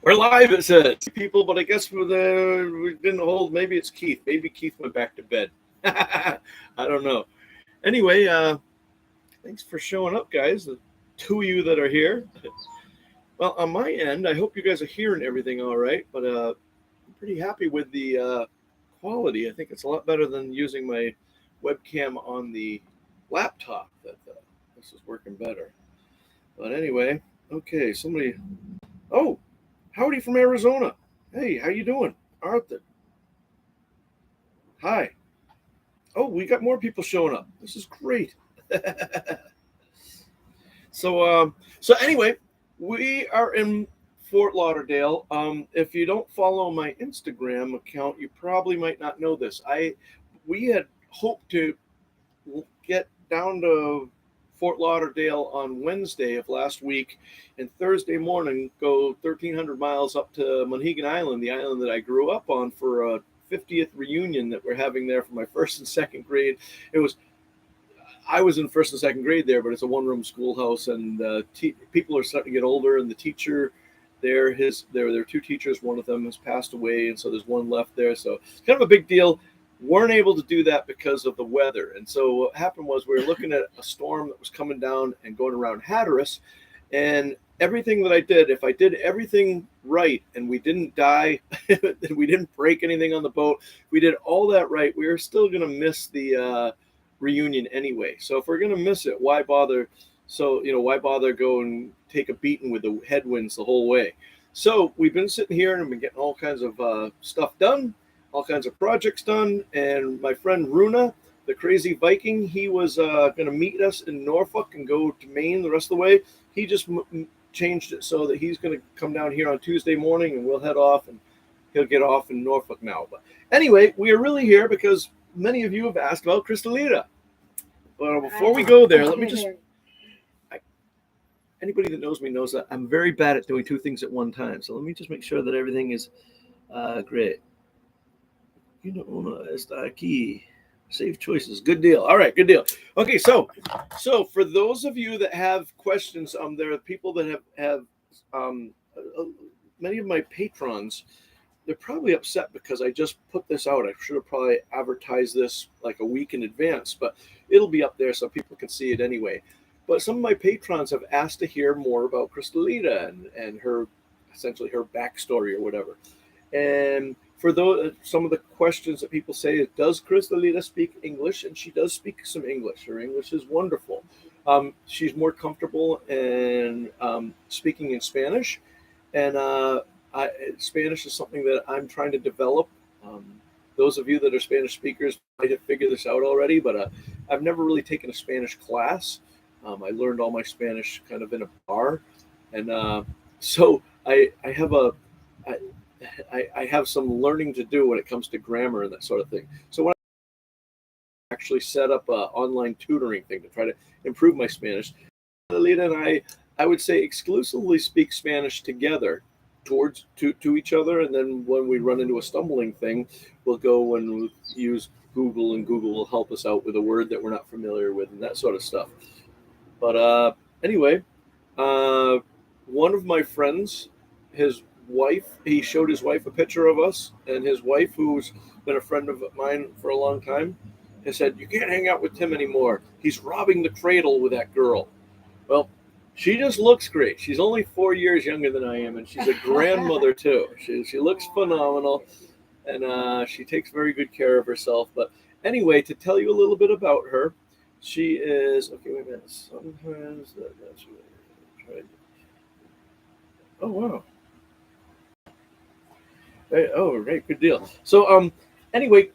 We're live, it says, people, but I guess we didn't hold. Maybe it's Keith. Maybe Keith went back to bed. I don't know. Anyway, thanks for showing up, guys. The two of you that are here. Well, on my end, I hope you guys are hearing everything all right, but I'm pretty happy with the quality. I think it's a lot better than using my webcam on the laptop. That this is working better. But anyway, okay, somebody. Oh, howdy from Arizona. Hey, how you doing, Arthur? Hi. Oh, we got more people showing up. This is great. So anyway, we are in Fort Lauderdale. If you don't follow my Instagram account, you probably might not know this. We had hoped to get down to Fort Lauderdale on Wednesday of last week, and Thursday morning go 1,300 miles up to Monhegan Island, the island that I grew up on, for a 50th reunion that we're having there for my first and second grade. I was in first and second grade there, but it's a one-room schoolhouse, and people are starting to get older, and the teacher there, there are two teachers. One of them has passed away, and so there's one left there. So it's kind of a big deal. Weren't able to do that because of the weather. And so what happened was we were looking at a storm that was coming down and going around Hatteras, and everything that I did, if I did everything right and we didn't die, and we didn't break anything on the boat, we did all that right, we were still going to miss the reunion anyway. So if we're going to miss it, why bother? So, why bother go and take a beating with the headwinds the whole way? So we've been sitting here and been getting all kinds of stuff done, all kinds of projects done. And my friend Runa, the crazy Viking, he was going to meet us in Norfolk and go to Maine the rest of the way. He just changed it so that he's going to come down here on Tuesday morning, and we'll head off, and he'll get off in Norfolk now. But anyway, we are really here because many of you have asked about Crystalita. But before we go there, let me just... Anybody that knows me knows that I'm very bad at doing two things at one time. So let me just make sure that everything is great. Está aquí. Save choices. Good deal. All right, good deal. Okay, so for those of you that have questions, there are people that have many of my patrons. They're probably upset because I just put this out. I should have probably advertised this like a week in advance, but it'll be up there so people can see it anyway. But some of my patrons have asked to hear more about Crystalita and her, essentially her backstory or whatever. And for those, some of the questions that people say is, does Crystalita speak English? And she does speak some English. Her English is wonderful. She's more comfortable in speaking in Spanish, and Spanish is something that I'm trying to develop. Those of you that are Spanish speakers might have figured this out already, but I've never really taken a Spanish class. I learned all my Spanish kind of in a bar, and so I have some learning to do when it comes to grammar and that sort of thing. So when I actually set up an online tutoring thing to try to improve my Spanish, Lita and I would say exclusively speak Spanish together to each other, and then when we run into a stumbling thing, we'll go and we'll use Google, and Google will help us out with a word that we're not familiar with and that sort of stuff. But anyway, one of my friends, his wife, he showed his wife a picture of us, and his wife, who's been a friend of mine for a long time, has said, "You can't hang out with Tim anymore. He's robbing the cradle with that girl." Well, she just looks great. She's only 4 years younger than I am, and she's a grandmother too. She looks phenomenal, and she takes very good care of herself. But anyway, to tell you a little bit about her, she is... Okay, wait a minute. Sometimes that's right. Oh, wow. Oh, right, good deal. So, anyway,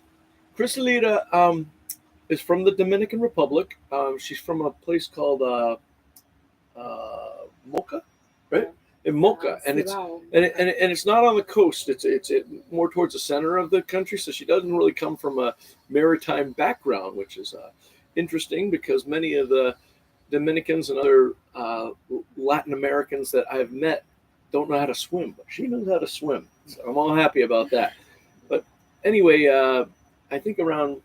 Crisalida is from the Dominican Republic. She's from a place called Mocha, right? In Mocha, and it's not on the coast. It's more towards the center of the country. So she doesn't really come from a maritime background, which is interesting because many of the Dominicans and other Latin Americans that I've met don't know how to swim, but she knows how to swim. So I'm all happy about that. But anyway, I think around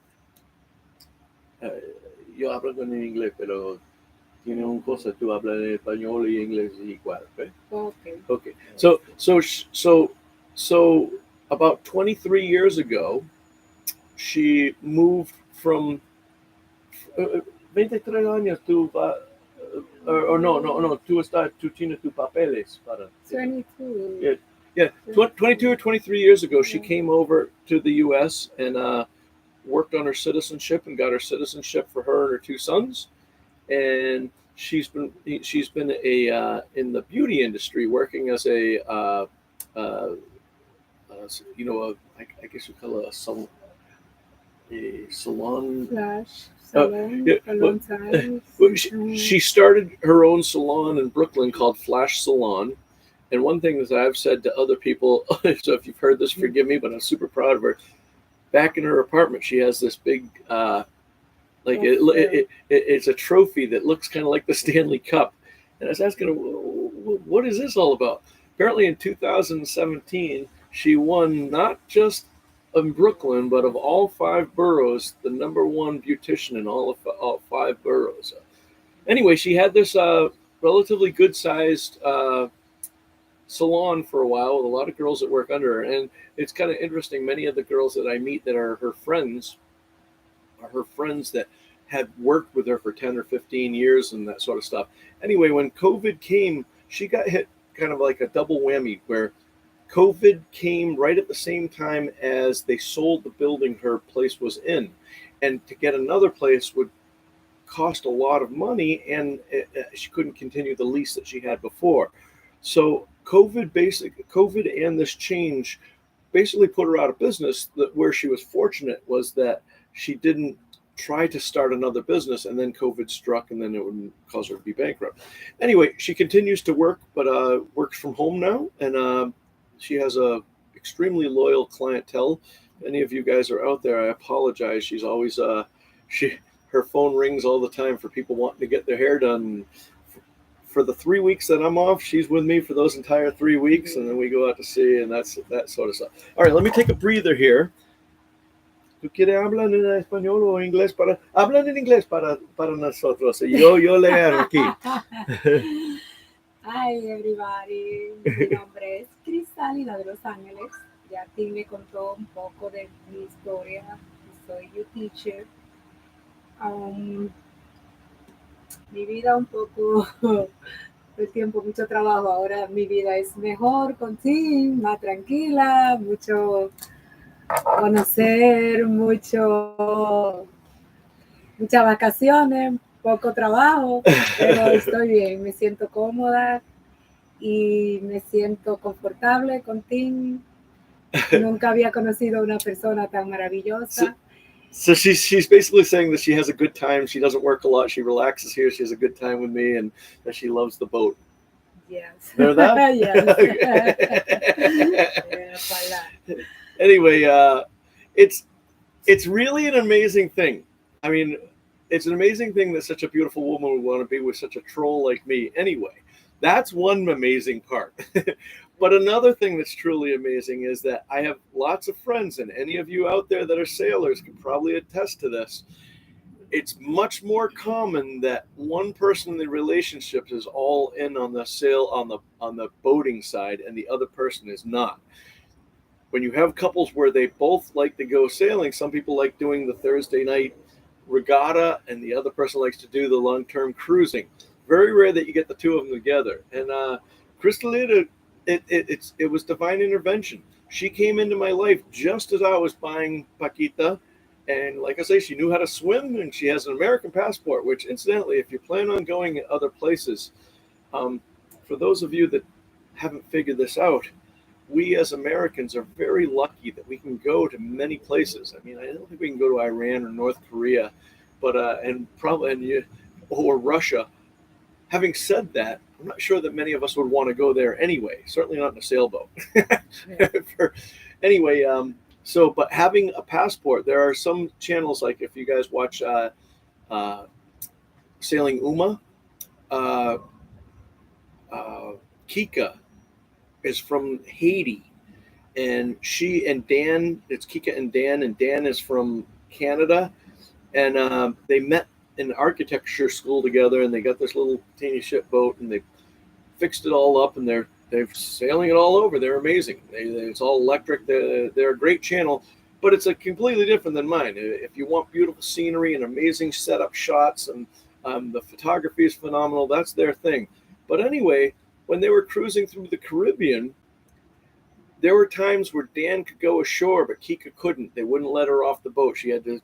yo hablo con inglés, pero Tiene un cosa, tú hablas español y inglés igual, right? Okay. Okay. So about 23 years ago, she moved from 23 años tú or no, tú tienes tus papeles para 22. yeah, yeah. 22 or 23 years ago, she came over to the U.S. and worked on her citizenship and got her citizenship for her and her two sons. And she's been a in the beauty industry, working as uh, you know, I guess you call it a salon. Flash Uh, salon yeah, for a well, long time. she started her own salon in Brooklyn called Flash Salon. And one thing that I've said to other people, so if you've heard this, forgive me, but I'm super proud of her. Back in her apartment, she has this big, it's a trophy that looks kind of like the Stanley Cup. And I was asking her, what is this all about? Apparently, in 2017, she won not just in Brooklyn, but of all five boroughs, the number one beautician in all five boroughs. Anyway, she had this relatively good sized salon for a while with a lot of girls that work under her. And it's kind of interesting. Many of the girls that I meet that are her friends that had worked with her for 10 or 15 years and that sort of stuff. Anyway, when COVID came, she got hit kind of like a double whammy where COVID came right at the same time as they sold the building her place was in. And to get another place would cost a lot of money, and she couldn't continue the lease that she had before. So COVID and this change basically put her out of business. That where she was fortunate was that she didn't try to start another business, and then COVID struck, and then it would cause her to be bankrupt. Anyway, she continues to work, but works from home now, and she has a extremely loyal clientele. If any of you guys are out there, I apologize. She's always she her phone rings all the time for people wanting to get their hair done. For the 3 weeks that I'm off, she's with me for those entire 3 weeks, and then we go out to sea, and that's that sort of stuff. All right, let me take a breather here. ¿Tú quieres hablar en español o inglés para hablan en inglés para nosotros? Yo leo aquí. Hi everybody, mi nombre es Crisalida de Los Ángeles. Ya Tim me contó un poco de mi historia. Soy your teacher. Mi vida un poco, el tiempo, mucho trabajo. Ahora mi vida es mejor con Tim, más tranquila, mucho conocer, muchas vacaciones, poco trabajo, pero estoy bien, me siento cómoda y me siento confortable con Tim. Nunca había conocido a una persona tan maravillosa. So she's basically saying that she has a good time. She doesn't work a lot. She relaxes here. She has a good time with me, and that she loves the boat. Yes. Know that? Yes. Yeah, anyway, it's really an amazing thing. I mean, it's an amazing thing that such a beautiful woman would want to be with such a troll like me. Anyway, that's one amazing part. But another thing that's truly amazing is that I have lots of friends, and any of you out there that are sailors can probably attest to this. It's much more common that one person in the relationship is all in on the sail on the boating side, and the other person is not. When you have couples where they both like to go sailing, some people like doing the Thursday night regatta, and the other person likes to do the long term cruising. Very rare that you get the two of them together. And Crystalita, it was divine intervention. She came into my life just as I was buying Paquita. And like I say, she knew how to swim, and she has an American passport, which incidentally, if you plan on going other places, um, for those of you that haven't figured this out, we as Americans are very lucky that we can go to many places. I mean, I don't think we can go to Iran or North Korea, but or Russia. Having said that, I'm not sure that many of us would want to go there anyway. Certainly not in a sailboat. Anyway, but having a passport, there are some channels like if you guys watch uh, Sailing Uma, uh, Kika is from Haiti, and she and Dan, it's Kika and Dan is from Canada, and they met in architecture school together, and they got this little teeny ship boat, and they fixed it all up, and they're sailing it all over. They're amazing. It's all electric. They're a great channel, but it's a completely different than mine. If you want beautiful scenery and amazing setup shots, and the photography is phenomenal, that's their thing. But anyway, when they were cruising through the Caribbean, there were times where Dan could go ashore, but Kika couldn't. They wouldn't let her off the boat. She had to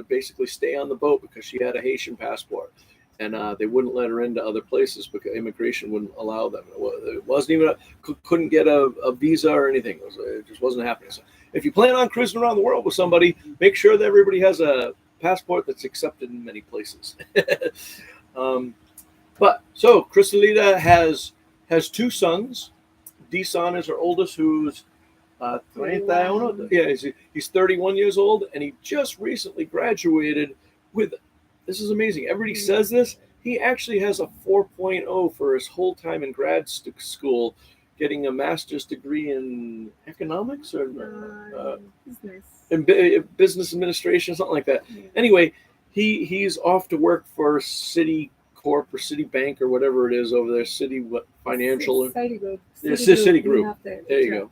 basically stay on the boat because she had a Haitian passport, and they wouldn't let her into other places because immigration wouldn't allow them. It wasn't even couldn't get a visa or anything. It just wasn't happening. So if you plan on cruising around the world with somebody, make sure that everybody has a passport that's accepted in many places. But so Crisalita has 2 sons. Deson is her oldest, who's 31. Yeah, he's 31 years old, and he just recently graduated with, this is amazing. Everybody says this. He actually has a 4.0 for his whole time in grad school, getting a master's degree in economics or business. In business administration, something like that. Yeah. Anyway, he's off to work for Citicorp or Citibank or whatever it is over there, Financial. Citigroup. Citigroup. There you go.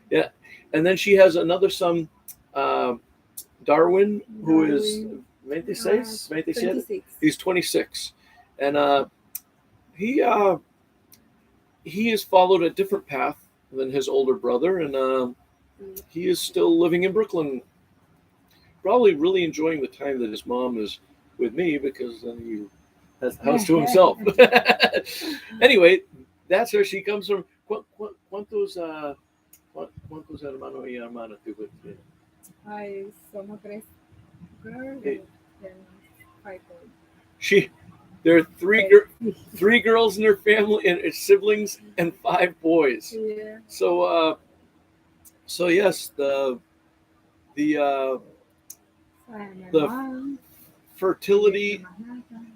Yeah. And then she has another son, Darwin, who is 26. 26. He's 26. And he has followed a different path than his older brother, and he is still living in Brooklyn, probably really enjoying the time that his mom is with me, because then he has the house to himself. Anyway, that's where she comes from. ¿Cuántos hermanos y hermanas tú tienes? Ay, somos 3 girls and 5 boys. There are 3 girls in her family and siblings, and 5 boys. Yeah. So yes, the fertility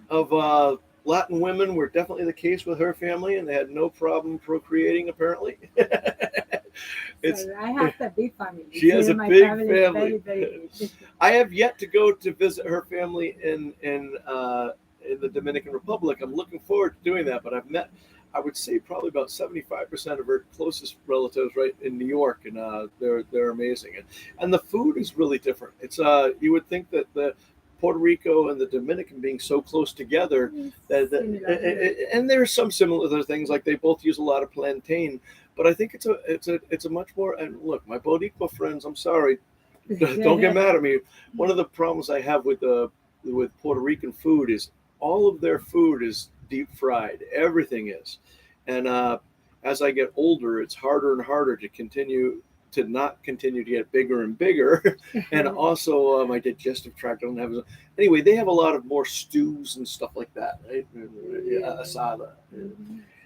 of Latin women were definitely the case with her family, and they had no problem procreating, apparently. I have a big family. She has a big family. Very, very big. I have yet to go to visit her family in the Dominican Republic. I'm looking forward to doing that, but I've met, I would say, probably about 75% of her closest relatives right in New York, and they're amazing. And the food is really different. It's you would think that the Puerto Rico and the Dominican being so close together, and there's some similar things, like they both use a lot of plantain, but I think it's a much more, and look, my Boricua friends, I'm sorry, don't get mad at me. One of the problems I have with Puerto Rican food is all of their food is deep fried. Everything is, and as I get older, it's harder and harder to not continue to get bigger and bigger. And also my digestive tract doesn't have, anyway, they have a lot of more stews and stuff like that, right? Asada.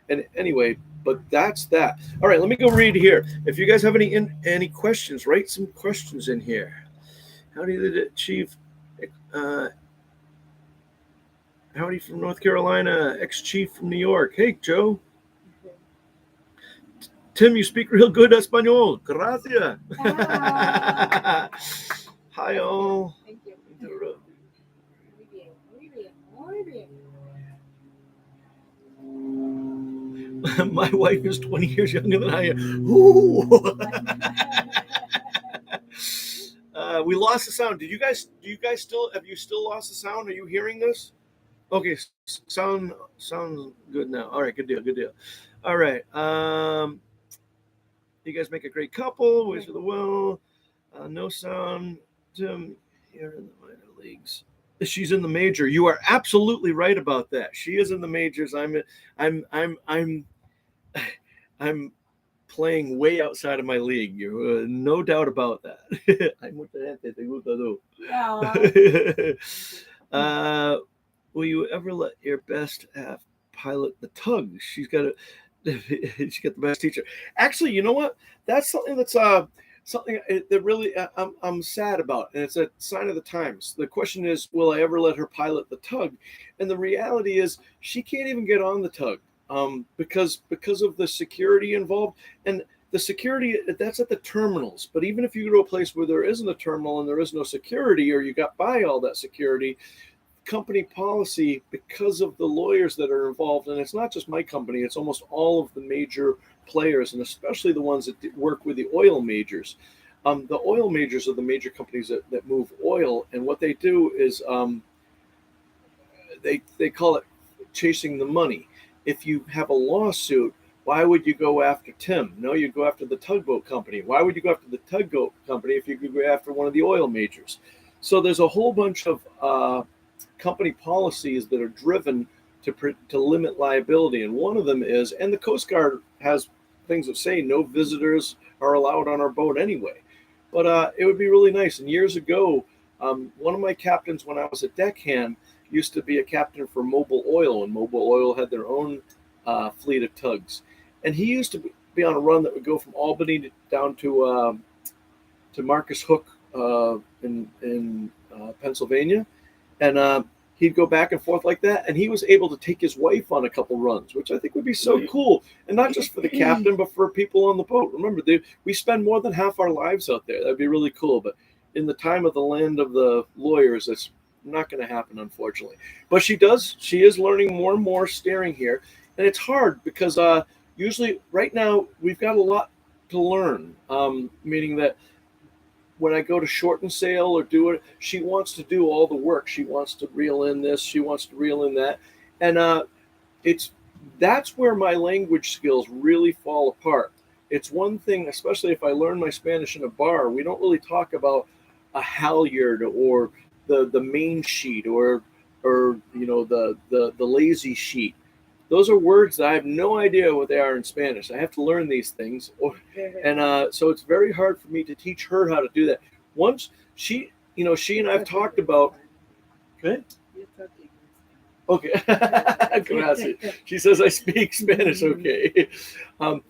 And anyway, but that's that. All right, let me go read here. If you guys have any questions, write some questions in here. How did it achieve howdy from North Carolina, ex-chief from New York. Hey, Joe. Tim, you speak real good Espanol. Gracias. Hi, all. Thank you. Muy bien. My wife is 20 years younger than I am. Ooh. We lost the sound. Do you guys still lost the sound? Are you hearing this? Okay, sounds good now. All right, good deal. All right. You guys make a great couple. Ways for the well. No sound. Tim, you're in the minor leagues. She's in the major. You are absolutely right about that. She is in the majors. I'm playing way outside of my league. No doubt about that. Will you ever let your best half pilot the tug? She's got the best teacher. Actually, you know what? That's something that really I'm sad about, and it's a sign of the times. The question is, will I ever let her pilot the tug? And the reality is, she can't even get on the tug because of the security involved. And the security, that's at the terminals. But even if you go to a place where there isn't a terminal and there is no security, or you got by all that security, company policy because of the lawyers that are involved. And it's not just my company, it's almost all of the major players, and especially the ones that work with the oil majors. The oil majors are the major companies that move oil. And what they do is they call it chasing the money. If you have a lawsuit, why would you go after Tim? No, you go after the tugboat company. Why would you go after the tugboat company if you could go after one of the oil majors? So there's a whole bunch of company policies that are driven to limit liability, and one of them is, and the Coast Guard has things that say no visitors are allowed on our boat anyway. But it would be really nice. And years ago, one of my captains when I was a deckhand used to be a captain for Mobil Oil, and Mobil Oil had their own fleet of tugs. And he used to be on a run that would go from Albany down to Marcus Hook in Pennsylvania, and he'd go back and forth like that. And he was able to take his wife on a couple runs, which I think would be so cool. And not just for the captain, but for people on the boat. Remember, we spend more than half our lives out there. That'd be really cool. But in the time of the land of the lawyers, it's not going to happen, unfortunately. But she is learning more and more steering here. And it's hard because usually right now we've got a lot to learn, meaning that when I go to shorten sail or do it, she wants to do all the work. She wants to reel in this, she wants to reel in that. And that's where my language skills really fall apart. It's one thing, especially if I learn my Spanish in a bar, we don't really talk about a halyard or the main sheet or the lazy sheet. Those are words that I have no idea what they are in Spanish. I have to learn these things, and so it's very hard for me to teach her how to do that. Once she and I've talked about. Okay. Okay. Gracias. She says I speak Spanish. Okay. I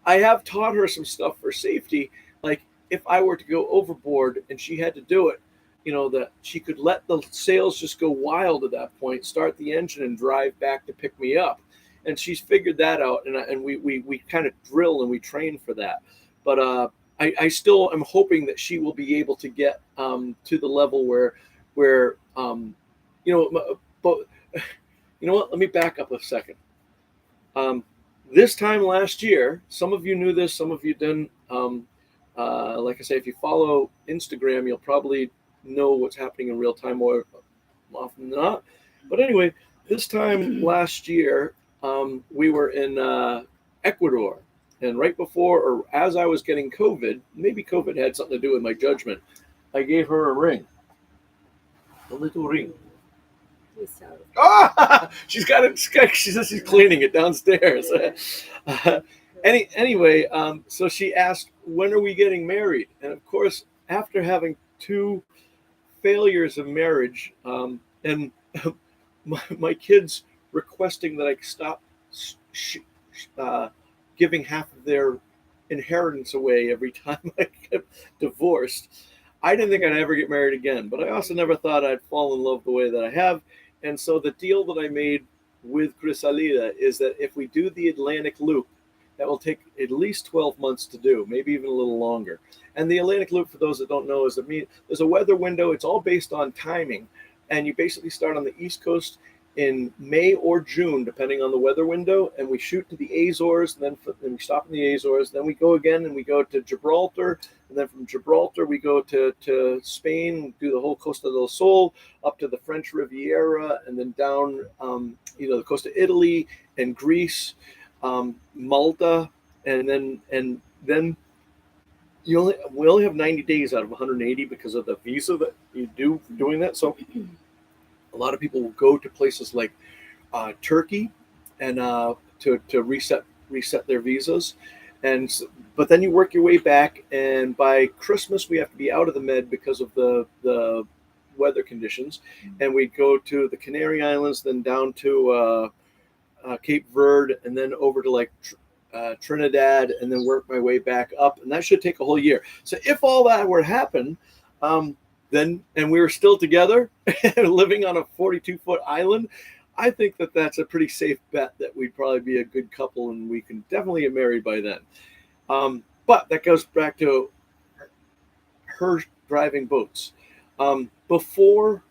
have taught her some stuff for safety, like if I were to go overboard and she had to do it, that she could let the sails just go wild at that point, start the engine and drive back to pick me up. And she's figured that out. And we kind of drill and we train for that. But I still am hoping that she will be able to get to the level where but you know what? Let me back up a second. This time last year, some of you knew this, some of you didn't. Like I say, if you follow Instagram, you'll probably know what's happening in real time more often than not. But anyway, this time last year, we were in Ecuador, and right before or as I was getting COVID, maybe COVID had something to do with my judgment, I gave her a ring, a little ring. Ah, she's got it. She says she's cleaning it downstairs. Anyway, so she asked, when are we getting married? And of course, after having 2 failures of marriage, and my kids requesting that I stop giving half of their inheritance away every time I get divorced, I didn't think I'd ever get married again. But I also never thought I'd fall in love the way that I have. And so the deal that I made with Crisalida is that if we do the Atlantic Loop, that will take at least 12 months to do, maybe even a little longer. And the Atlantic Loop, for those that don't know, there's a weather window. It's all based on timing. And you basically start on the East Coast in May or June, depending on the weather window. And we shoot to the Azores, and then we stop in the Azores. Then we go again, and we go to Gibraltar. And then from Gibraltar, we go to Spain, do the whole Costa del Sol, up to the French Riviera, and then down, the coast of Italy and Greece, Malta, and then we only have 90 days out of 180 because of the visa that you do doing that. So a lot of people will go to places like Turkey and to reset their visas. But then you work your way back, and by Christmas we have to be out of the Med because of the weather conditions, and we go to the Canary Islands, then down to Cape Verde, and then over to like Trinidad, and then work my way back up, and that should take a whole year. So if all that were to happen, then and we were still together, living on a 42-foot island, I think that that's a pretty safe bet that we'd probably be a good couple, and we can definitely get married by then. But that goes back to her driving boats. Before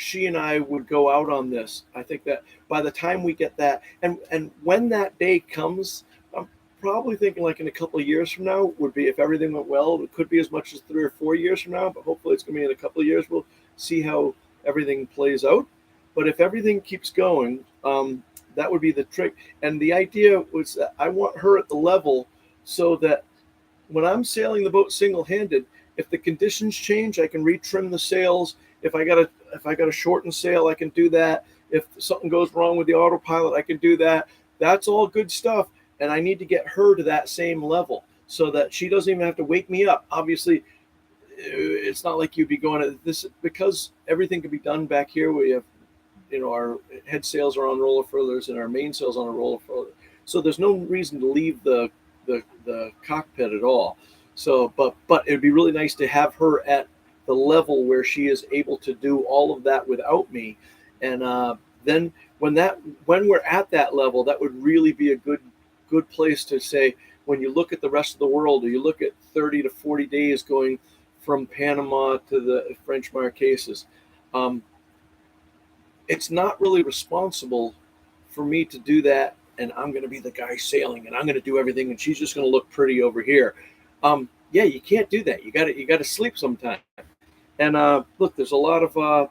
she and I would go out on this. I think that by the time we get that, and when that day comes, I'm probably thinking like in a couple of years from now would be, if everything went well, it could be as much as 3 or 4 years from now, but hopefully it's going to be in a couple of years. We'll see how everything plays out. But if everything keeps going, that would be the trick. And the idea was that I want her at the level so that when I'm sailing the boat single-handed, if the conditions change, I can retrim the sails. If I got to shorten sail, I can do that. If something goes wrong with the autopilot, I can do that. That's all good stuff. And I need to get her to that same level so that she doesn't even have to wake me up. Obviously, it's not like you'd be going to this, because everything can be done back here. We have, our head sails are on roller furlers and our main sails on a roller furler. So there's no reason to leave the cockpit at all. So, but it'd be really nice to have her at the level where she is able to do all of that without me. And then when we're at that level, that would really be a good place to say, when you look at the rest of the world, or you look at 30 to 40 days going from Panama to the French Marquesas, it's not really responsible for me to do that. And I'm going to be the guy sailing, and I'm going to do everything, and she's just going to look pretty over here. Yeah, you can't do that. You got to sleep sometime. And look, there's a lot of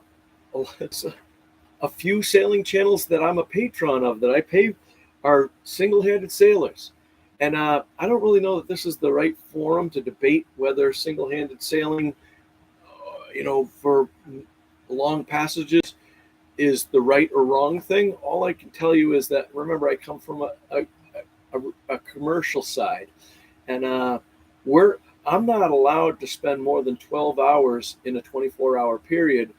a few sailing channels that I'm a patron of, that I pay, are single-handed sailors. And I don't really know that this is the right forum to debate whether single-handed sailing, for long passages, is the right or wrong thing. All I can tell you is that, remember, I come from a commercial side, and I'm not allowed to spend more than 12 hours in a 24-hour period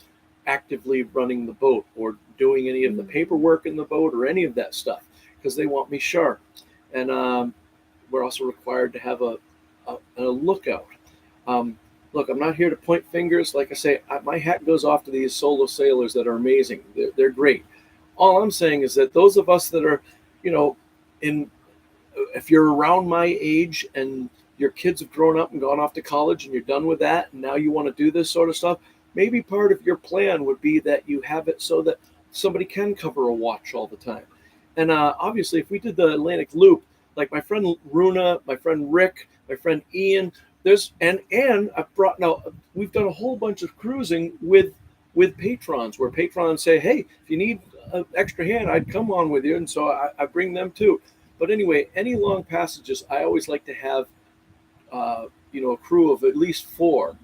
actively running the boat or doing any of the paperwork in the boat or any of that stuff, because they want me sharp. And we're also required to have a lookout. Look, I'm not here to point fingers. Like I say, my hat goes off to these solo sailors that are amazing. They're great. All I'm saying is that those of us that are, if you're around my age and your kids have grown up and gone off to college and you're done with that, and now you want to do this sort of stuff, maybe part of your plan would be that you have it so that somebody can cover a watch all the time. And obviously, if we did the Atlantic Loop, like my friend Runa, my friend Rick, my friend Ian, we've done a whole bunch of cruising with patrons, where patrons say, hey, if you need an extra hand, I'd come on with you. And so I bring them too. But anyway, any long passages, I always like to have, a crew of at least four.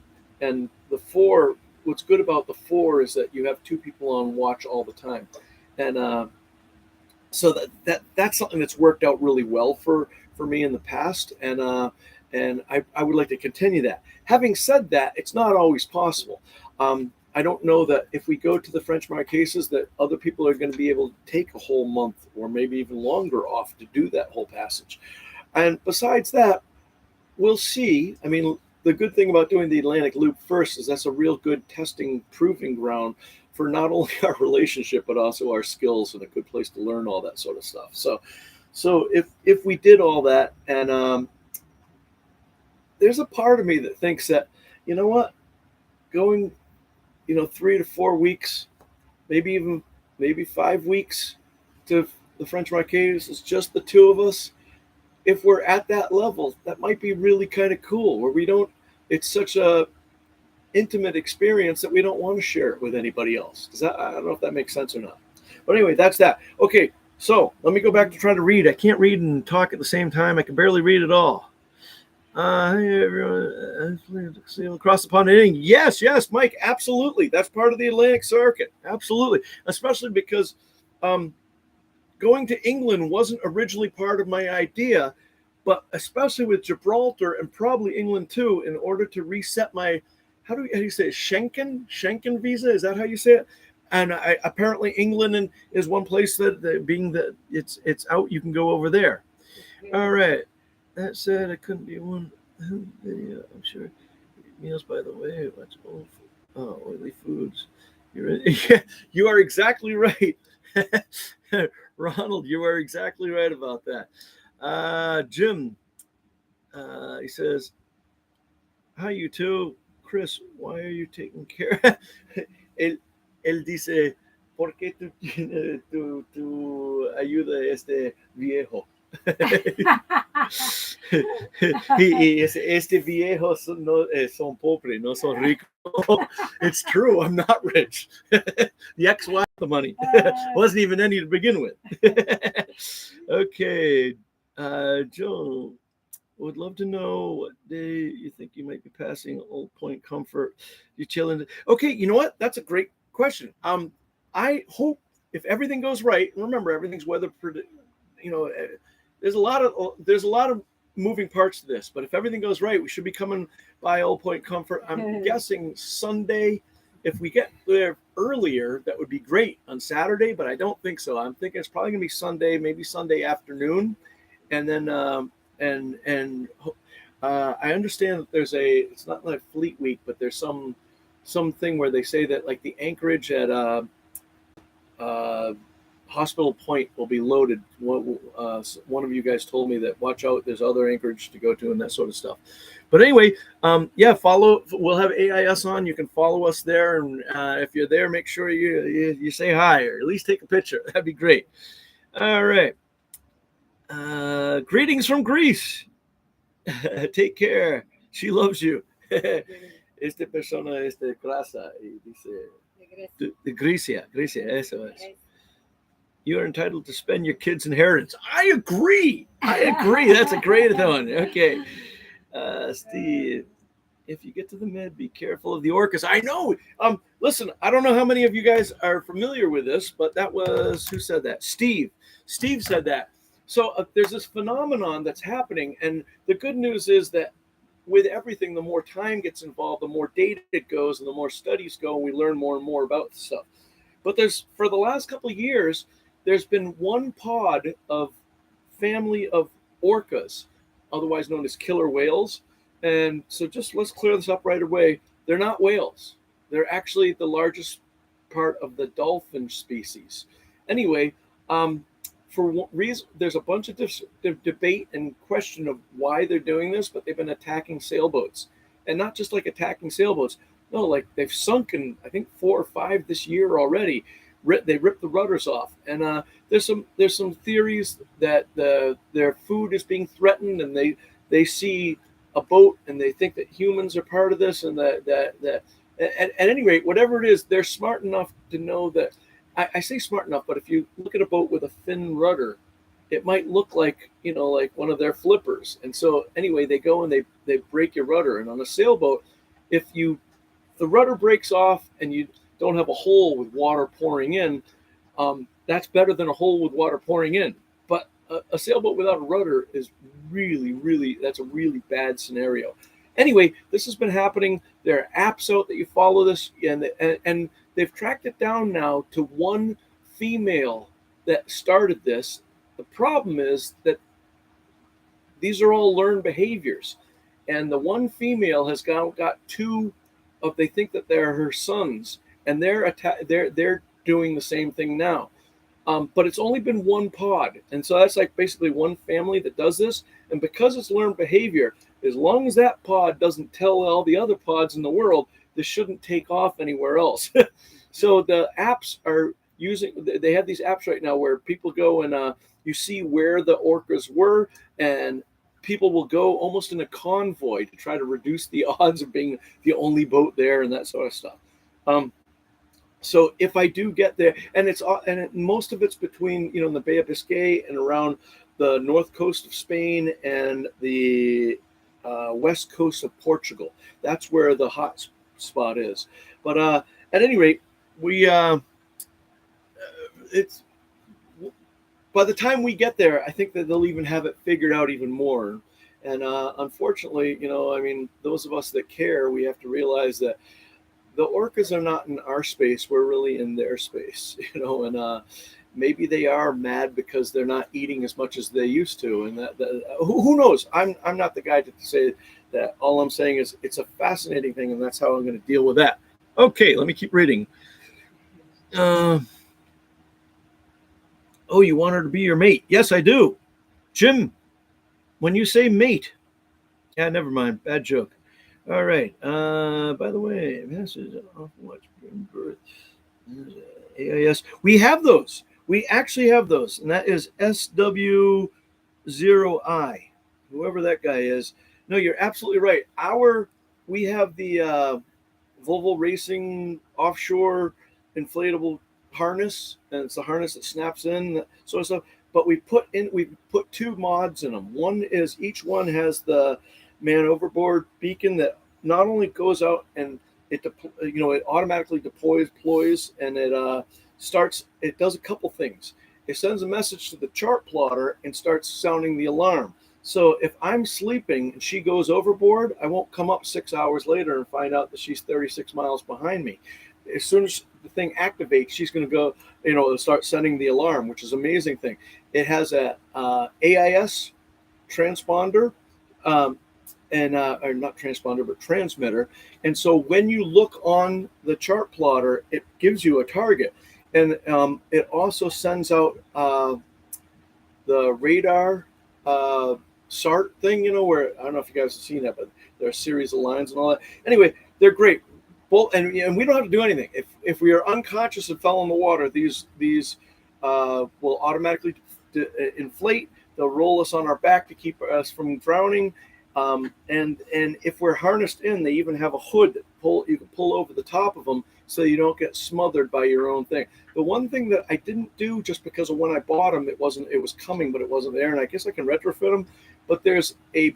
And what's good about the four is that you have two people on watch all the time. And so that's something that's worked out really well for me in the past. And I would like to continue that. Having said that, it's not always possible. I don't know that if we go to the French Marquesas, that other people are going to be able to take a whole month or maybe even longer off to do that whole passage. And besides that, we'll see. I mean, the good thing about doing the Atlantic Loop first is that's a real good testing, proving ground for not only our relationship, but also our skills, and a good place to learn all that sort of stuff. So if we did all that, and there's a part of me that thinks that, you know what, going, 3 to 4 weeks, maybe 5 weeks to the French Marquesas, is just the two of us. If we're at that level, that might be really kind of cool, where it's such a intimate experience that we don't want to share it with anybody else. I don't know if that makes sense or not. But anyway, that's that. Okay, so let me go back to trying to read. I can't read and talk at the same time. I can barely read at all. Hey everyone, sail across the pond. Yes, Mike, absolutely. That's part of the Atlantic Circuit. Absolutely. Especially because going to England wasn't originally part of my idea, but especially with Gibraltar and probably England too, in order to reset my, how do you say it? Schengen visa? Is that how you say it? And apparently England is one place that being that it's out, you can go over there. All right. That said, it couldn't be one video. I'm sure meals by the way. What's oily foods? You are exactly right. Ronald, you are exactly right about that. Jim, he says, hi, you two. Chris, why are you taking care? él dice, ¿por qué tú ayuda a este viejo? y este viejo son pobres, no son ricos. It's true, I'm not rich. The ex-wife the money. Wasn't even any to begin with. Okay, Joe, would love to know what day you think you might be passing Old Point Comfort. You chilling? Okay, you know what? That's a great question. I hope if everything goes right, and remember everything's weather you know, there's a lot of moving parts to this, but if everything goes right, we should be coming by Old Point Comfort. I'm guessing Sunday. If we get there earlier, that would be great on Saturday, but I don't think so. I'm thinking it's probably gonna be Sunday, maybe Sunday afternoon, and then I understand that it's not like Fleet Week, but there's something where they say that like the anchorage at Hospital Point will be loaded. One of you guys told me that watch out, there's other anchorage to go to and that sort of stuff. But anyway, we'll have AIS on. You can follow us there, and if you're there, make sure you say hi or at least take a picture. That'd be great. All right. Greetings from Greece. Take care. She loves you. Esta persona es de Grasa y dice de Grecia, eso es. You are entitled to spend your kids' inheritance. I agree. That's a great one. Okay. Steve, if you get to the Med, be careful of the orcas. I know. Listen, I don't know how many of you guys are familiar with this, but who said that? Steve. Steve said that. So there's this phenomenon that's happening, and the good news is that with everything, the more time gets involved, the more data it goes, and the more studies go, and we learn more and more about the stuff. But for the last couple of years, there's been one pod of family of orcas, otherwise known as killer whales. And so let's clear this up right away. They're not whales. They're actually the largest part of the dolphin species. Anyway, for one reason, there's a bunch of debate and question of why they're doing this, but they've been attacking sailboats. And not just like attacking sailboats. No, like they've sunk in, I think, 4 or 5 this year already. They ripped the rudders off, and there's some theories that their food is being threatened, and they see a boat and they think that humans are part of this, and that at any rate, whatever it is, they're smart enough to know that. I say smart enough, but if you look at a boat with a thin rudder, it might look like like one of their flippers. And so anyway, they go and they break your rudder. And on a sailboat, if the rudder breaks off and you don't have a hole with water pouring in, that's better than a hole with water pouring in. But a sailboat without a rudder is that's a really bad scenario. Anyway, this has been happening. There are apps out that you follow this, and they've tracked it down now to one female that started this. The problem is that these are all learned behaviors, and the one female has got 2 of, they think that they're her sons, and they're doing the same thing now. But it's only been one pod, and so that's like basically one family that does this. And because it's learned behavior, as long as that pod doesn't tell all the other pods in the world, this shouldn't take off anywhere else. So the apps are they have these apps right now where people go and you see where the orcas were, and people will go almost in a convoy to try to reduce the odds of being the only boat there and that sort of stuff. So if I do get there, and most of it's between the Bay of Biscay and around the north coast of Spain and the west coast of Portugal. That's where the hot spot is. But at any rate, it's by the time we get there, I think that they'll even have it figured out even more. And unfortunately, those of us that care, we have to realize that the orcas are not in our space. We're really in their space, and maybe they are mad because they're not eating as much as they used to. And who knows? I'm not the guy to say that. All I'm saying is it's a fascinating thing, and that's how I'm going to deal with that. Okay, let me keep reading. Oh, you want her to be your mate? Yes, I do. Jim, when you say mate, yeah, never mind. Bad joke. All right. By the way, message off watch birth. AIS. We have those. We actually have those, and that is SW0I, whoever that guy is. No, you're absolutely right. We have the Volvo Racing offshore inflatable harness, and it's the harness that snaps in, that sort of stuff. But we put two mods in them. One is each one has the man overboard beacon that not only goes out and it automatically deploys, and it starts. It does a couple things. It sends a message to the chart plotter and starts sounding the alarm. So if I'm sleeping and she goes overboard, I won't come up 6 hours later and find out that she's 36 miles behind me. As soon as the thing activates, she's going to go, start sending the alarm, which is an amazing thing. It has a AIS transponder, or not transponder, but transmitter. And so when you look on the chart plotter, it gives you a target. And it also sends out the radar SART thing, where I don't know if you guys have seen that, but there are a series of lines and all that. Anyway, they're great. Both, and we don't have to do anything. If we are unconscious and fell in the water, these will automatically inflate. They'll roll us on our back to keep us from drowning. And if we're harnessed in, they even have a hood that you can pull over the top of them so you don't get smothered by your own thing. The one thing that I didn't do, just because of when I bought them, it was coming, but it wasn't there, and I guess I can retrofit them. But there's a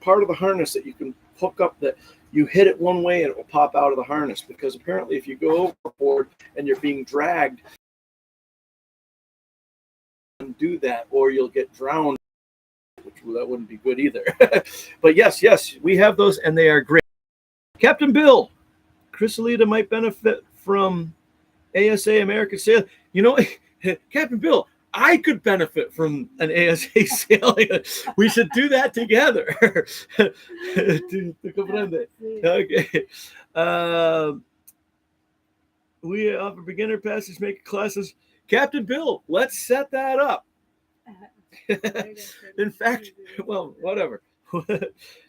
part of the harness that you can hook up that you hit it one way and it will pop out of the harness, because apparently if you go overboard and you're being dragged, do that, or you'll get drowned, which that wouldn't be good either. But yes, we have those, and they are great. Captain Bill, Crisalita might benefit from ASA American Sail. Captain Bill, I could benefit from an ASA sailing. We should do that together. Okay. We offer beginner passes, make classes. Captain Bill, let's set that up. In fact, well, whatever.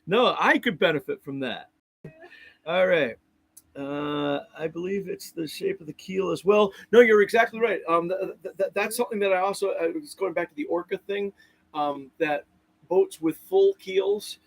No, I could benefit from that. All right. I believe it's the shape of the keel as well. No, you're exactly right. That's something that I also, was going back to the Orca thing, that boats with full keels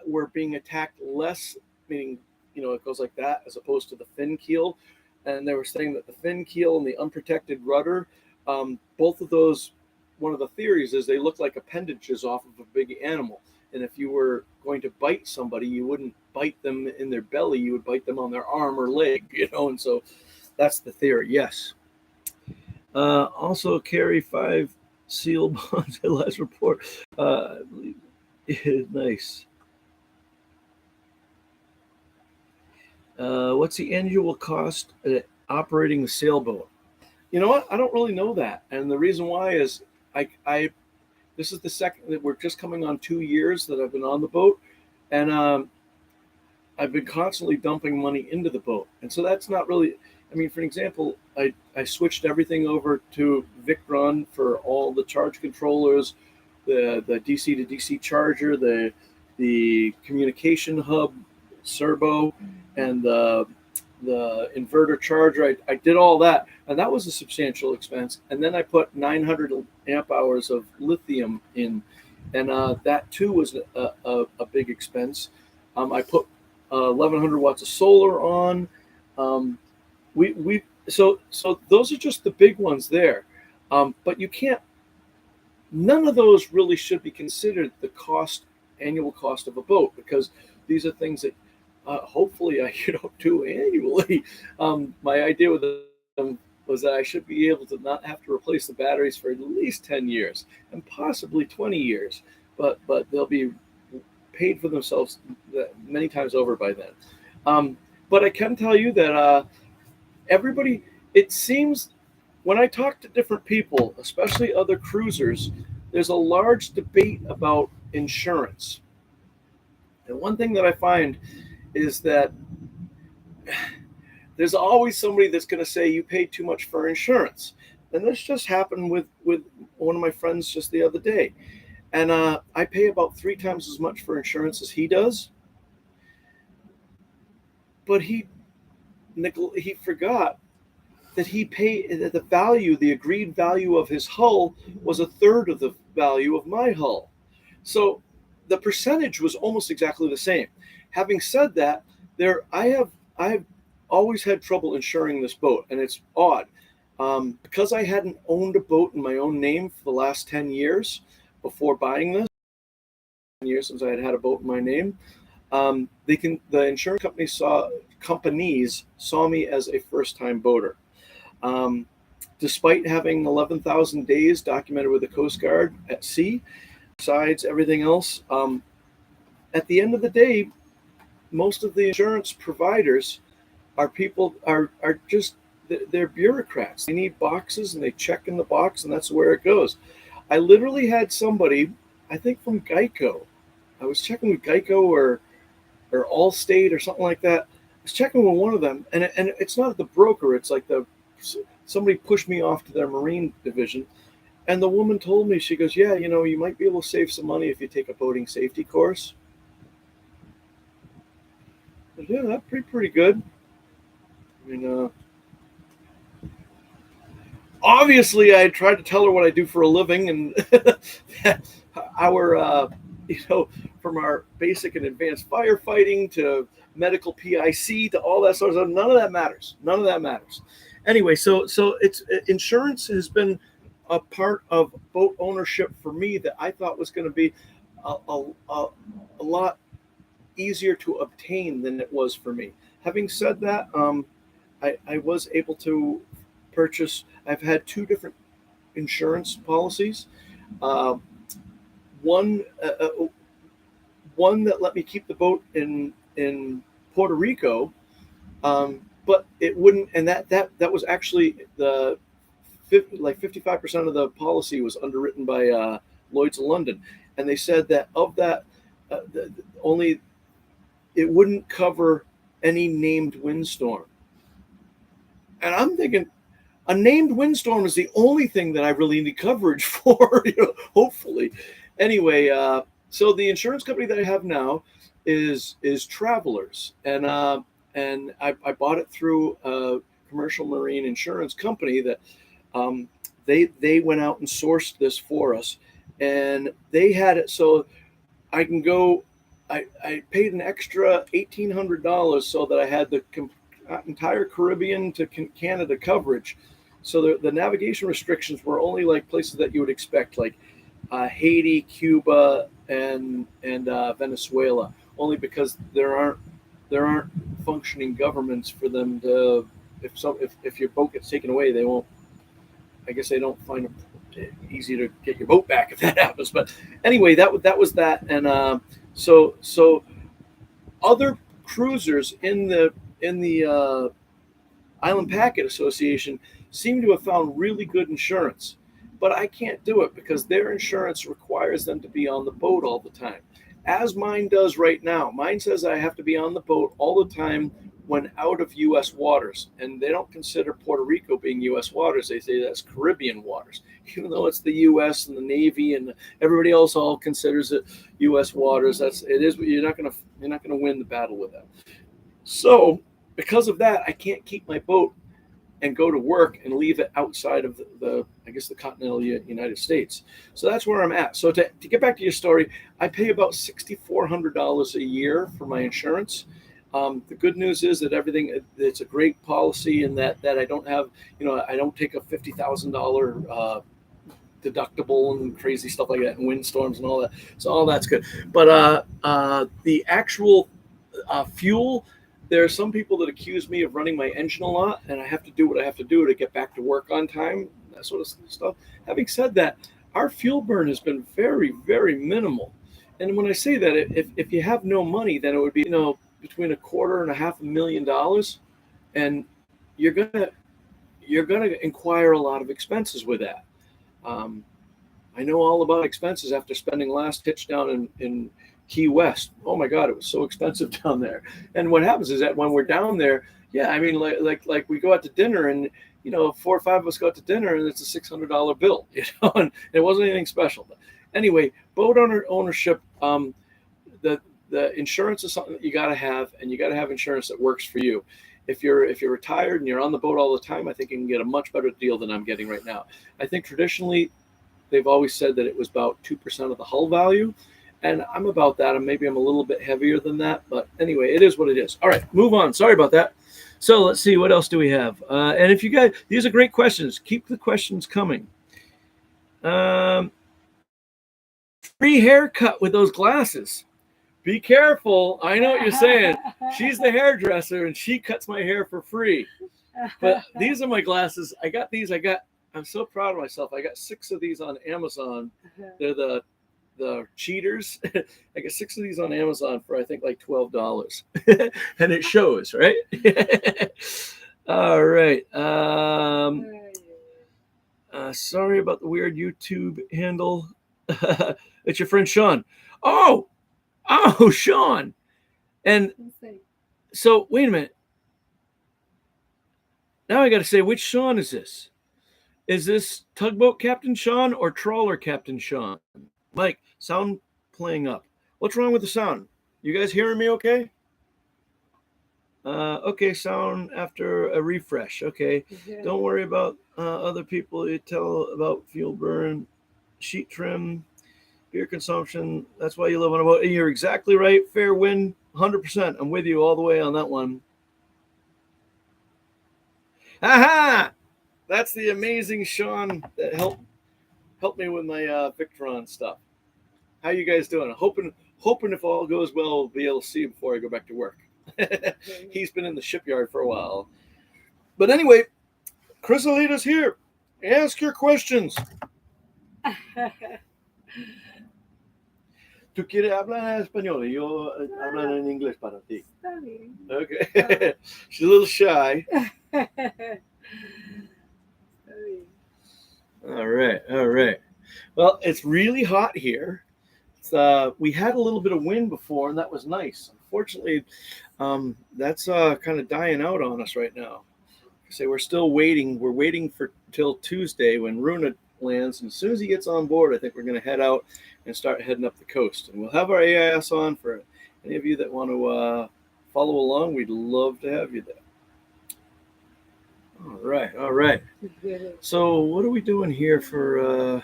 were being attacked less, meaning, it goes like that as opposed to the fin keel. And they were saying that the fin keel and the unprotected rudder, both of those, one of the theories is they look like appendages off of a big animal. And if you were going to bite somebody, you wouldn't bite them in their belly, you would bite them on their arm or leg, and so that's the theory. Yes. Also carry 5 seal bonds at last report. I believe. Nice. What's the annual cost at operating the sailboat? You know what? I don't really know that. And the reason why is this is the second that we're just coming on 2 years that I've been on the boat. And I've been constantly dumping money into the boat. And so that's not really, for an example, I switched everything over to Victron for all the charge controllers, the DC to DC charger, the communication hub, servo, and the inverter charger. I did all that, and that was a substantial expense. And then I put 900 amp hours of lithium in, and that too was a big expense. I put 1100 watts of solar on. So those are just the big ones there. But you can't. None of those really should be considered the annual cost of a boat, because these are things that hopefully I do annually. My idea with them was that I should be able to not have to replace the batteries for at least 10 years and possibly 20 years, but they'll be paid for themselves many times over by then. But I can tell you that everybody, it seems, when I talk to different people, especially other cruisers, there's a large debate about insurance. And one thing that I find is that there's always somebody that's going to say you paid too much for insurance. And this just happened with one of my friends just the other day. And I pay about 3 times as much for insurance as he does. But he forgot that he paid, that the value, the agreed value of his hull was a third of the value of my hull. So the percentage was almost exactly the same. Having said that, I have always had trouble insuring this boat, and it's odd. Because I hadn't owned a boat in my own name for the last 10 years before buying this, 10 years since I had a boat in my name, the insurance companies saw me as a first-time boater. Um, Despite having 11,000 days documented with the Coast Guard at sea, besides everything else, at the end of the day, most of the insurance providers are just, they're bureaucrats. They need boxes and they check in the box and that's where it goes. I literally had somebody, I think from Geico. I was checking with Geico or Allstate or something like that. I was checking with one of them, and it's not the broker. It's like somebody pushed me off to their marine division, and the woman told me, she goes, "Yeah, you might be able to save some money if you take a boating safety course." I said, yeah, that's pretty good. I mean, obviously, I tried to tell her what I do for a living, and our, from our basic and advanced firefighting to medical PIC to all that sort of stuff. None of that matters. None of that matters. Anyway, so it's insurance has been a part of boat ownership for me that I thought was going to be a lot easier to obtain than it was for me. Having said that, I was able to purchase. I've had two different insurance policies. Uh, one one that let me keep the boat in Puerto Rico, but it wouldn't. And that was actually the 55% of the policy was underwritten by Lloyd's of London, and they said that of that, only it wouldn't cover any named windstorm. And I'm thinking, a named windstorm is the only thing that I really need coverage for, hopefully. Anyway, so the insurance company that I have now is Travelers, and I bought it through a commercial marine insurance company that they went out and sourced this for us, and they had it so I can go. I paid an extra $1,800 so that I had the entire Caribbean to Canada coverage. So the navigation restrictions were only like places that you would expect, like Haiti, Cuba, and Venezuela. Only because there aren't functioning governments for them to. If your boat gets taken away, they won't. I guess they don't find it easy to get your boat back if that happens. But anyway, that was that, and so other cruisers in the Island Packet Association seem to have found really good insurance, but I can't do it because their insurance requires them to be on the boat all the time, as mine does right now. Mine says I have to be on the boat all the time when out of U.S. waters, and they don't consider Puerto Rico being U.S. waters. They say that's Caribbean waters, even though it's the U.S. and the Navy and everybody else all considers it U.S. waters. It is. You're not gonna win the battle with that. So because of that, I can't keep my boat and go to work and leave it outside of the continental United States. So that's where I'm at. So to get back to your story, I pay about $6,400 a year for my insurance. The good news is that it's a great policy, and that I don't have, I don't take a $50,000 deductible and crazy stuff like that, and windstorms and all that. So all that's good. But the actual fuel, there are some people that accuse me of running my engine a lot, and I have to do what I have to do to get back to work on time, that sort of stuff. Having said that, our fuel burn has been very, very minimal. And when I say that, if you have no money, then it would be, between $250,000 and you're gonna inquire a lot of expenses with that. I know all about expenses after spending last hitch down in Key West. Oh my God, it was so expensive down there. And what happens is that when we're down there, yeah, I mean, like we go out to dinner, and 4 or 5 of us go out to dinner, and it's a $600 bill, and it wasn't anything special. But anyway, boat ownership, the insurance is something that you got to have, and you got to have insurance that works for you. if you're retired and you're on the boat all the time, I think you can get a much better deal than I'm getting right now. I think traditionally they've always said that it was about 2% of the hull value, and I'm about that, and maybe I'm a little bit heavier than that, but anyway, it is what it is. All right, move on. Sorry about that. So let's see, what else do we have? And if you guys, these are great questions. Keep the questions coming. Free haircut with those glasses. Be careful. I know what you're saying. She's the hairdresser and she cuts my hair for free. But these are my glasses. I got these. I'm so proud of myself. I got 6 of these on Amazon. They're the cheaters. I got 6 of these on Amazon for I think like $12. And it shows, right? All right. Sorry about the weird YouTube handle. It's your friend Sean. Oh, Sean. And so, wait a minute. Now I got to say, which Sean is this? Is this tugboat Captain Sean or trawler Captain Sean? Mike, sound playing up. What's wrong with the sound? You guys hearing me okay? Okay, sound after a refresh. Okay. Don't worry about other people. You tell about fuel burn, sheet trim, beer consumption. That's why you live on a boat. And you're exactly right. Fair wind, 100%. I'm with you all the way on that one. Aha! That's the amazing Sean that helped me with my Victron stuff. How you guys doing? Hoping if all goes well, we'll be able to see him before I go back to work. He's been in the shipyard for a while. But anyway, Crisalita's here. Ask your questions. ¿Tú quieres hablar en español? Yo hablar en inglés para ti. Está bien. Okay. She's a little shy. All right. Well, it's really hot here. We had a little bit of wind before, and that was nice. Unfortunately, that's kind of dying out on us right now. So we're still waiting. We're waiting for till Tuesday when Runa lands, and as soon as he gets on board, I think we're going to head out and start heading up the coast. And we'll have our AIS on for any of you that want to follow along. We'd love to have you there. All right. So what are we doing here for? Let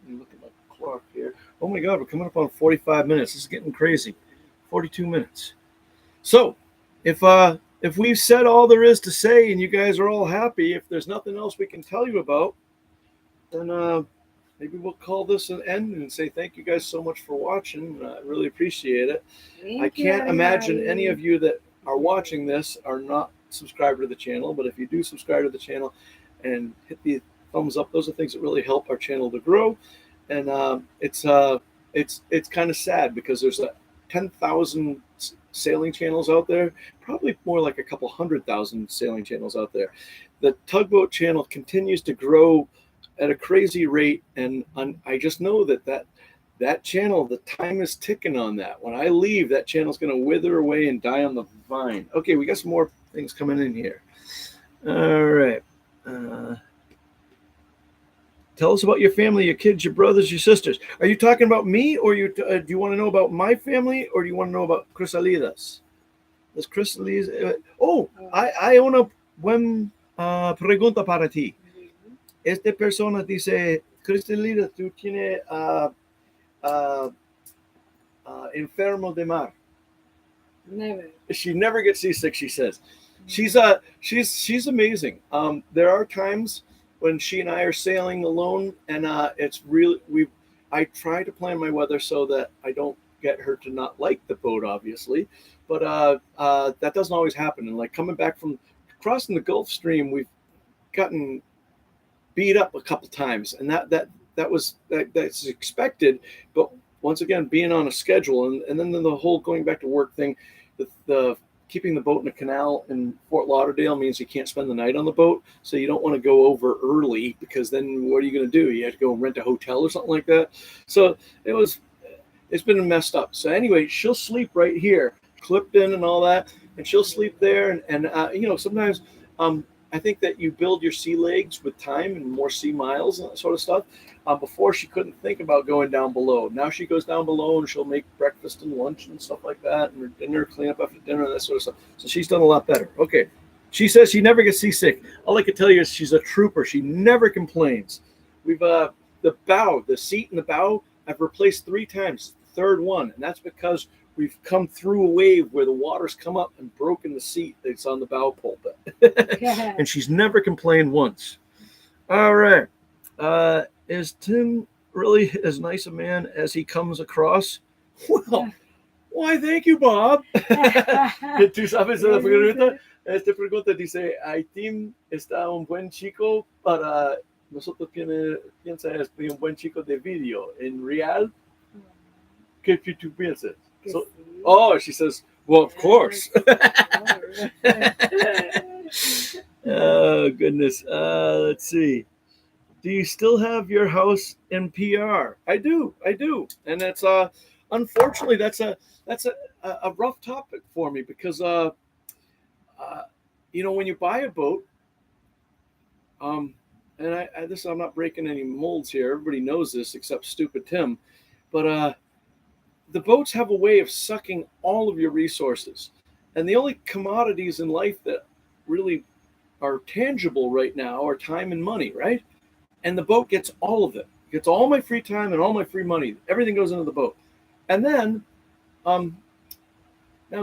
me look at my clock here. Oh my God, we're coming up on 45 minutes. This is getting crazy. 42 minutes. So if we've said all there is to say and you guys are all happy, if there's nothing else we can tell you about, then maybe we'll call this an end and say thank you guys so much for watching. I really appreciate it. I can't imagine any of you that are watching this are not subscribed to the channel, but if you do subscribe to the channel and hit the thumbs up, those are things that really help our channel to grow. And it's kind of sad because there's 10,000 sailing channels out there, probably more like a couple 100,000 sailing channels out there. The tugboat channel continues to grow at a crazy rate, and I just know that channel, the time is ticking on that. When I leave, that channel's going to wither away and die on the vine. Okay, we got some more things coming in here. All right. Tell us about your family, your kids, your brothers, your sisters. Are you talking about me, or do you want to know about my family, or do you want to know about Crisalidas? Does Crisalidas? Hay una buena pregunta para ti. Esta persona dice, Cristalita, tú tienes enfermo de mar. Never. She never gets seasick, she says. She's amazing. There are times when she and I are sailing alone, and it's really I try to plan my weather so that I don't get her to not like the boat, obviously, but that doesn't always happen. And like coming back from crossing the Gulf Stream, we've gotten beat up a couple times, and that's expected. But once again, being on a schedule, and then the whole going back to work thing, the keeping the boat in a canal in Fort Lauderdale means you can't spend the night on the boat. So you don't want to go over early, because then what are you going to do? You have to go rent a hotel or something like that. So it's been messed up. So anyway, she'll sleep right here, clipped in and all that, and she'll sleep there. And sometimes I think that you build your sea legs with time and more sea miles and that sort of stuff. Before, she couldn't think about going down below. Now she goes down below and she'll make breakfast and lunch and stuff like that, and her dinner, clean up after dinner, and that sort of stuff. So she's done a lot better. Okay. She says she never gets seasick. All I can tell you is she's a trooper. She never complains. We've the seat in the bow, I've replaced 3 times. The third one, and that's because we've come through a wave where the water's come up and broken the seat that's on the bow pulpit. And she's never complained once. All right. Is Tim really as nice a man as he comes across? Well, why, thank you, Bob. ¿Tú sabes la pregunta? Esta pregunta dice, Tim está un buen chico para nosotros piensa es un buen chico de video. En real, ¿qué tú piensas? So, oh, she says, well, of course. Oh, goodness. Let's see. Do you still have your house in PR? I do. And that's unfortunately that's a rough topic for me because when you buy a boat, and I'm not breaking any molds here. Everybody knows this except stupid Tim, but the boats have a way of sucking all of your resources, and the only commodities in life that really are tangible right now are time and money, right? And the boat gets all of it. It gets all my free time and all my free money. Everything goes into the boat. And then, now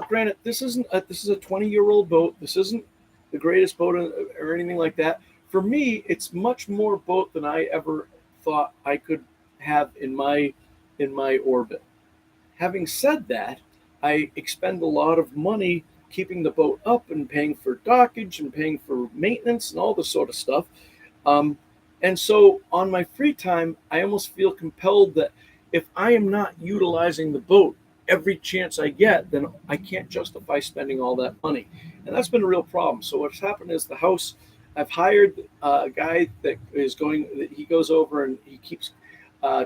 granted, this is a 20-year-old boat. This isn't the greatest boat or anything like that. For me, it's much more boat than I ever thought I could have in my orbit. Having said that, I expend a lot of money keeping the boat up and paying for dockage and paying for maintenance and all this sort of stuff. And so on my free time, I almost feel compelled that if I am not utilizing the boat every chance I get, then I can't justify spending all that money. And that's been a real problem. So what's happened is the house, I've hired a guy that he goes over and he keeps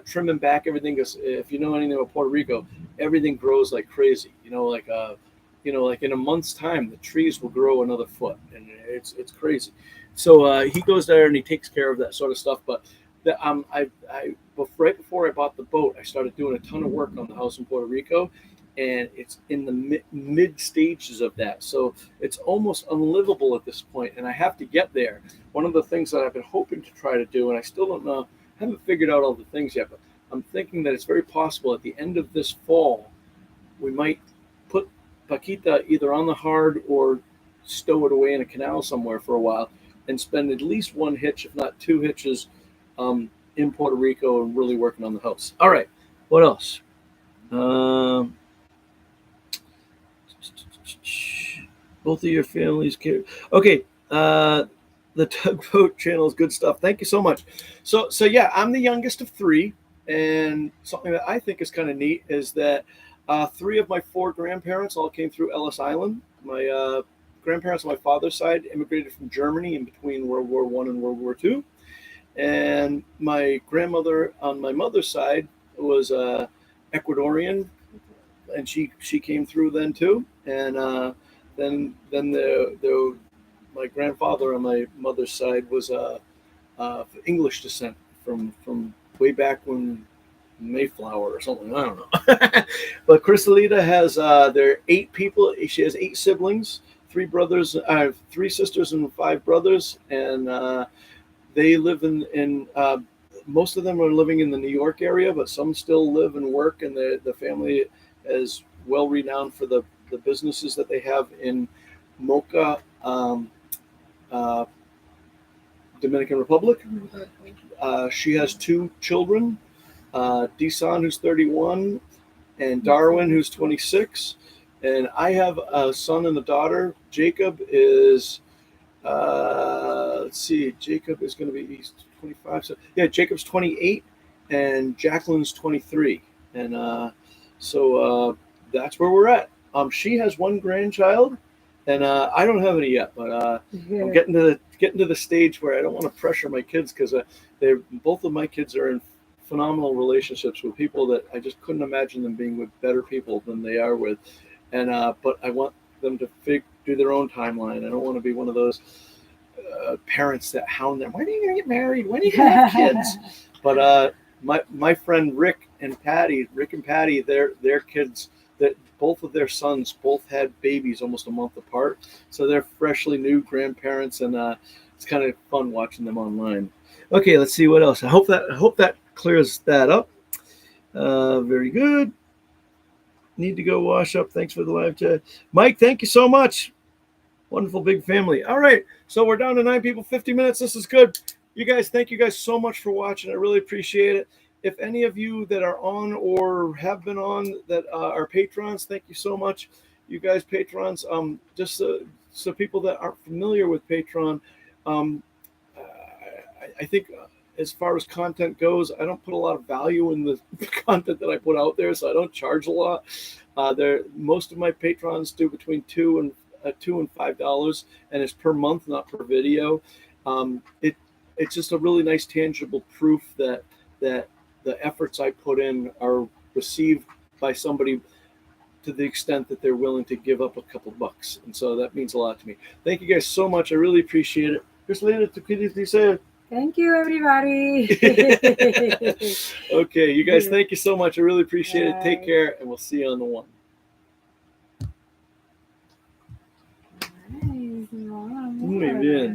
trimming back everything. Because if you know anything about Puerto Rico, everything grows like crazy. Like in a month's time, the trees will grow another foot, and it's crazy. So he goes there and he takes care of that sort of stuff. But right before I bought the boat, I started doing a ton of work on the house in Puerto Rico, and it's in the mid stages of that. So it's almost unlivable at this point, and I have to get there. One of the things that I've been hoping to try to do, and I still don't know, haven't figured out all the things yet, but I'm thinking that it's very possible at the end of this fall, we might put Paquita either on the hard or stow it away in a canal somewhere for a while and spend at least 1 hitch, if not 2 hitches, in Puerto Rico and really working on the house. All right, what else? Both of your families care. Okay, the Tugboat channel is good stuff. Thank you so much. So yeah, I'm the youngest of 3, and something that I think is kind of neat is that 3 of my 4 grandparents all came through Ellis Island. My grandparents on my father's side immigrated from Germany in between World War I and World War II. And my grandmother on my mother's side was Ecuadorian, and she came through then too. And then my grandfather on my mother's side was English descent from way back when Mayflower or something. I don't know. But Crisalita has there are 8 people. She has 8 siblings, 3 brothers. I have 3 sisters and 5 brothers, and they live in most of them are living in the New York area, but some still live and work, and the family is well renowned for the businesses that they have in Mocha, Dominican Republic. She has 2 children, Desan, who's 31, and Darwin, who's 26. And I have a son and a daughter. Jacob is let's see, Jacob is going to be, he's 25. So yeah, Jacob's 28 and Jacqueline's 23. And so that's where we're at. She has 1 grandchild, and I don't have any yet, but I'm getting to the stage where I don't want to pressure my kids, because both of my kids are in phenomenal relationships with people that I just couldn't imagine them being with better people than they are with. And but I want them to do their own timeline. I don't want to be one of those parents that hound them. When are you going to get married? When are you going to have kids? But my friend Rick and Patty, their kids, that both of their sons both had babies almost a month apart, so they're freshly new grandparents, and it's kind of fun watching them online. Okay, let's see what else. I hope that clears that up. Very good. Need to go wash up. Thanks for the live chat, Mike. Thank you so much. Wonderful big family. All right, so we're down to 9 people, 50 minutes. This is good. You guys, thank you guys so much for watching. I really appreciate it. If any of you that are on or have been on that are patrons, thank you so much. You guys, patrons, just so people that aren't familiar with Patreon, I think as far as content goes, I don't put a lot of value in the content that I put out there, so I don't charge a lot. Most of my patrons do between $2 and $5, and it's per month, not per video. It's just a really nice tangible proof that the efforts I put in are received by somebody to the extent that they're willing to give up a couple bucks, and so that means a lot to me. Thank you guys so much. I really appreciate it. Crisalita, thank you, everybody. Okay, you guys, thank you so much. I really appreciate it. Take care, and we'll see you on the one. Nice. Muy bien.